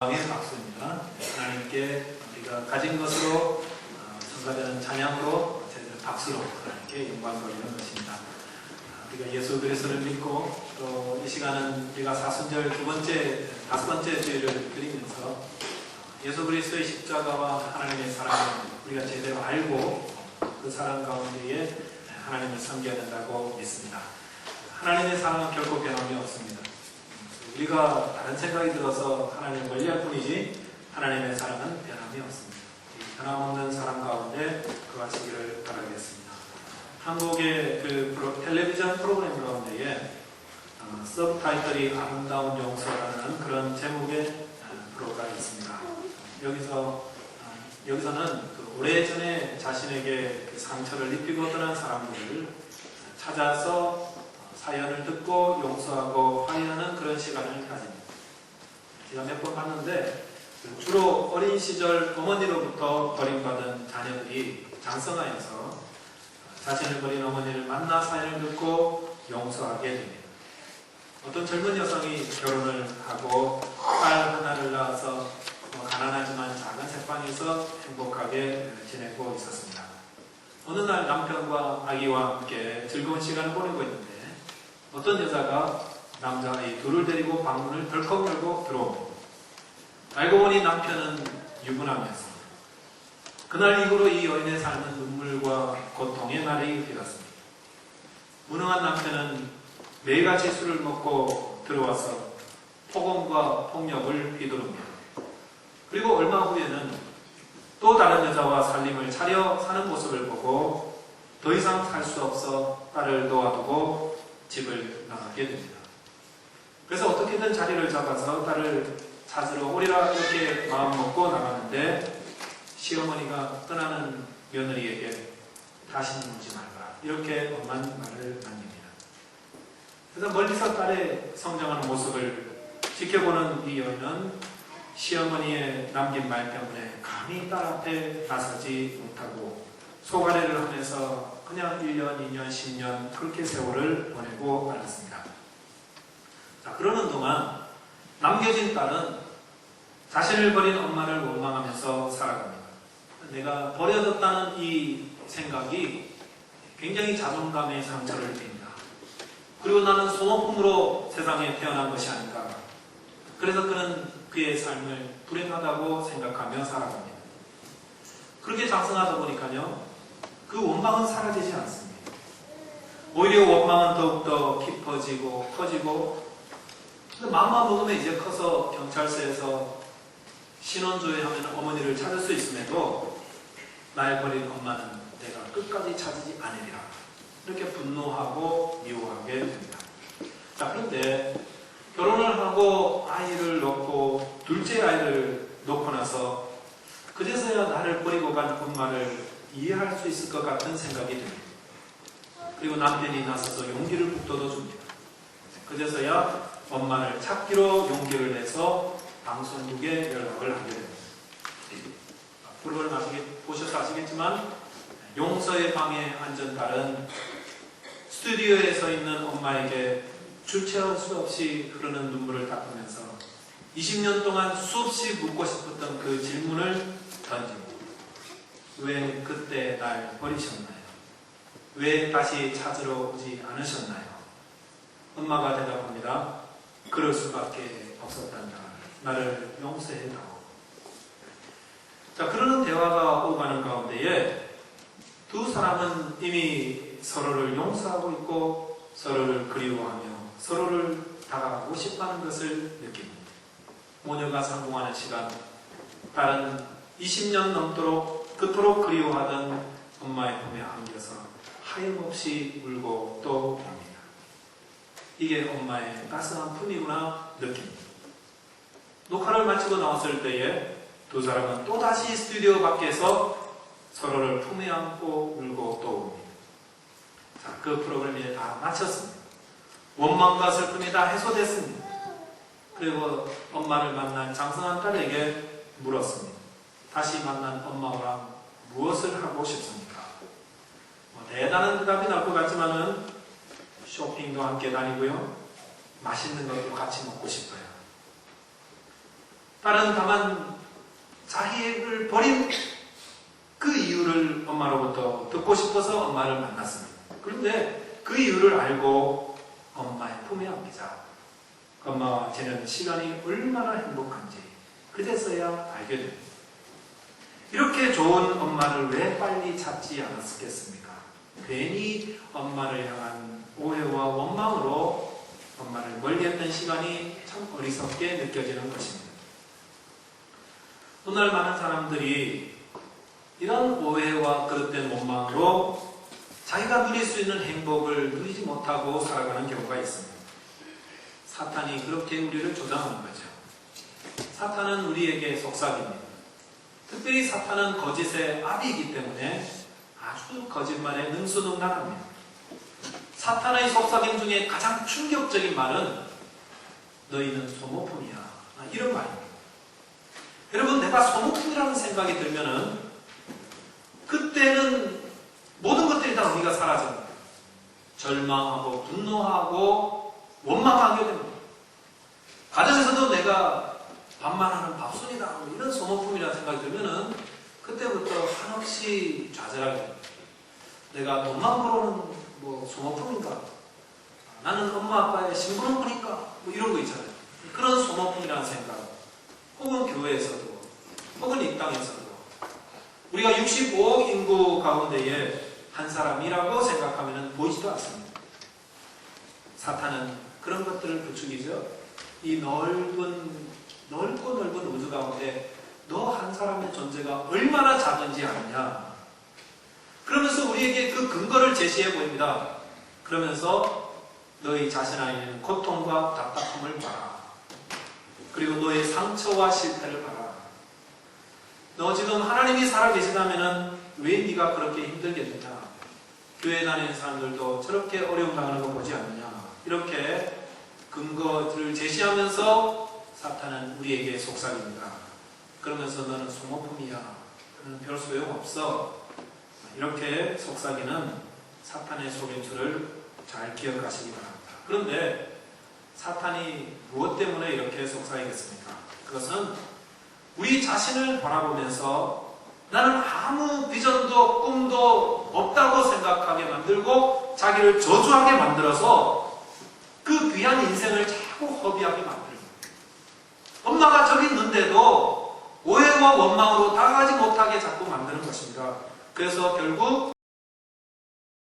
영광의 박수입니다. 하나님께 우리가 가진 것으로 전가되는 찬양으로 박수로 하나님께 영광 돌리는 것입니다. 우리가 예수 그리스도를 믿고 또 이 시간은 우리가 사순절 다섯 번째 주일을 드리면서 예수 그리스도의 십자가와 하나님의 사랑을 우리가 제대로 알고 그 사랑 가운데에 하나님을 섬겨야 된다고 믿습니다. 하나님의 사랑은 결코 변함이 없습니다. 우리가 다른 생각이 들어서 하나님을 멀리할 뿐이지 하나님의 사랑은 변함이 없습니다. 이 변함없는 사랑 가운데 거하시기를 바라겠습니다. 한국의 그 텔레비전 프로그램 가운데에 서브타이틀이 아름다운 용서라는 그런 제목의 프로가 있습니다. 여기서는 그 오래전에 자신에게 그 상처를 입히고 떠난 사람들을 찾아서 사연을 듣고 용서하고 화해하는 그런 시간을 가집니다. 제가 몇 번 봤는데 주로 어린 시절 어머니로부터 버림받은 자녀들이 장성하여서 자신을 버린 어머니를 만나 사연을 듣고 용서하게 됩니다. 어떤 젊은 여성이 결혼을 하고 딸 하나를 낳아서 가난하지만 작은 새방에서 행복하게 지내고 있었습니다. 어느 날 남편과 아기와 함께 즐거운 시간을 보내고 있는데 어떤 여자가 남자아이 둘을 데리고 방문을 덜컥 열고 들어옵니다. 알고 보니 남편은 유부남이었습니다. 그날 이후로 이 여인의 삶은 눈물과 고통의 날이 되었습니다. 무능한 남편은 매일같이 술을 먹고 들어와서 폭언과 폭력을 휘두릅니다. 그리고 얼마 후에는 또 다른 여자와 살림을 차려 사는 모습을 보고 더 이상 살 수 없어 딸을 놓아두고 집을 나가게 됩니다. 그래서 어떻게든 자리를 잡아서 딸을 찾으러 오리라 이렇게 마음먹고 나가는데 시어머니가 떠나는 며느리에게 다시는 오지 말라 이렇게 엄한 말을 남깁니다. 그래서 멀리서 딸의 성장하는 모습을 지켜보는 이 여인은 시어머니의 남긴 말 때문에 감히 딸 앞에 나서지 못하고 소가래를 하면서 그냥 1년, 2년, 10년 그렇게 세월을 보내고 말았습니다. 자, 그러는 동안 남겨진 딸은 자신을 버린 엄마를 원망하면서 살아갑니다. 내가 버려졌다는 이 생각이 굉장히 자존감의 상처를 입힙니다. 그리고 나는 소모품으로 세상에 태어난 것이 아닌가. 그래서 그는 그의 삶을 불행하다고 생각하며 살아갑니다. 그렇게 장성하다 보니까요, 그 원망은 사라지지 않습니다. 오히려 원망은 더욱더 깊어지고 커지고, 마음만 먹으면 이제 커서 경찰서에서 신원조회하면 어머니를 찾을 수 있음에도 날 버린 엄마는 내가 끝까지 찾지 않으리라. 이렇게 분노하고 미워하게 됩니다. 자, 그런데 결혼을 하고 아이를 놓고 둘째 아이를 놓고 나서 그제서야 나를 버리고 간 엄마를 이해할 수 있을 것 같은 생각이 듭니다. 그리고 남편이 나서서 용기를 북돋워줍니다. 그제서야 엄마를 찾기로 용기를 내서 방송국에 연락을 하게 됩니다. 프로그램 보셔서 아시겠지만 용서의 방에 앉은 딸은 스튜디오에 서 있는 엄마에게 주체할 수 없이 흐르는 눈물을 닦으면서 20년 동안 수없이 묻고 싶었던 그 질문을 던집니다. 왜 그때 날 버리셨나요? 왜 다시 찾으러 오지 않으셨나요? 엄마가 대답합니다. 그럴 수밖에 없었단다. 나를 용서해다오. 자, 그러는 대화가 오가는 가운데에 두 사람은 이미 서로를 용서하고 있고 서로를 그리워하며 서로를 다가가고 싶어하는 것을 느낍니다. 모녀가 성공하는 시간, 딸은 20년 넘도록 그토록 그리워하던 엄마의 품에 안겨서 하염없이 울고 또 웁니다. 이게 엄마의 따스한 품이구나 느낍니다. 녹화를 마치고 나왔을 때에 두 사람은 또다시 스튜디오 밖에서 서로를 품에 안고 울고 또 웁니다. 자, 그 프로그램이 다 마쳤습니다. 원망과 슬픔이 다 해소됐습니다. 그리고 엄마를 만난 장성한 딸에게 물었습니다. 다시 만난 엄마와 무엇을 하고 싶습니까? 대단한 대답이 나올 것 같지만은 쇼핑도 함께 다니고요. 맛있는 것도 같이 먹고 싶어요. 딸은 다만 자기를 버린 그 이유를 엄마로부터 듣고 싶어서 엄마를 만났습니다. 그런데 그 이유를 알고 엄마의 품에 안기자 엄마와 지내는 시간이 얼마나 행복한지 그제서야 알게 됩니다. 이렇게 좋은 엄마를 왜 빨리 찾지 않았겠습니까? 괜히 엄마를 향한 오해와 원망으로 엄마를 멀리했던 시간이 참 어리석게 느껴지는 것입니다. 오늘 많은 사람들이 이런 오해와 그릇된 원망으로 자기가 누릴 수 있는 행복을 누리지 못하고 살아가는 경우가 있습니다. 사탄이 그렇게 우리를 조장하는 거죠. 사탄은 우리에게 속삭입니다. 특별히 사탄은 거짓의 아비이기 때문에 아주 거짓말에 능수능란합니다. 사탄의 속삭임 중에 가장 충격적인 말은 너희는 소모품이야. 이런 말입니다. 여러분, 내가 소모품이라는 생각이 들면은 그때는 모든 것들이 다 의미가 사라집니다. 절망하고 분노하고 원망하게 됩니다. 가정에서도 내가 밥만 하는 밥순이다 이런 소모품이라는 생각이 들면은 그때부터 한없이 좌절하게 됩니다. 내가 돈만 벌어오는 소모품인가? 나는 엄마 아빠의 심부름꾼인가? 이런 거 있잖아요. 그런 소모품이라는 생각. 혹은 교회에서도 혹은 이 땅에서도 우리가 65억 인구 가운데에 한 사람이라고 생각하면 보이지도 않습니다. 사탄은 그런 것들을 부추기죠. 이 넓고 넓은 우주 가운데 너 한 사람의 존재가 얼마나 작은지 아느냐. 그러면서 우리에게 그 근거를 제시해 보입니다. 그러면서 너희 자신 안에 있는 고통과 답답함을 봐라. 그리고 너의 상처와 실패를 봐라. 너 지금 하나님이 살아계시다면 왜 네가 그렇게 힘들겠느냐. 교회 다니는 사람들도 저렇게 어려움 당하는 거 보지 않느냐. 이렇게 근거들을 제시하면서 사탄은 우리에게 속삭입니다. 그러면서 너는 소모품이야. 너는 별 소용없어. 이렇게 속삭이는 사탄의 속임수를 잘 기억하시기 바랍니다. 그런데 사탄이 무엇 때문에 이렇게 속삭이겠습니까? 그것은 우리 자신을 바라보면서 나는 아무 비전도 꿈도 없다고 생각하게 만들고 자기를 저주하게 만들어서 그 귀한 인생을 자꾸 허비하게 만듭니다. 엄마가 저기 있는데도 오해와 원망으로 다가가지 못하게 자꾸 만드는 것입니다. 그래서 결국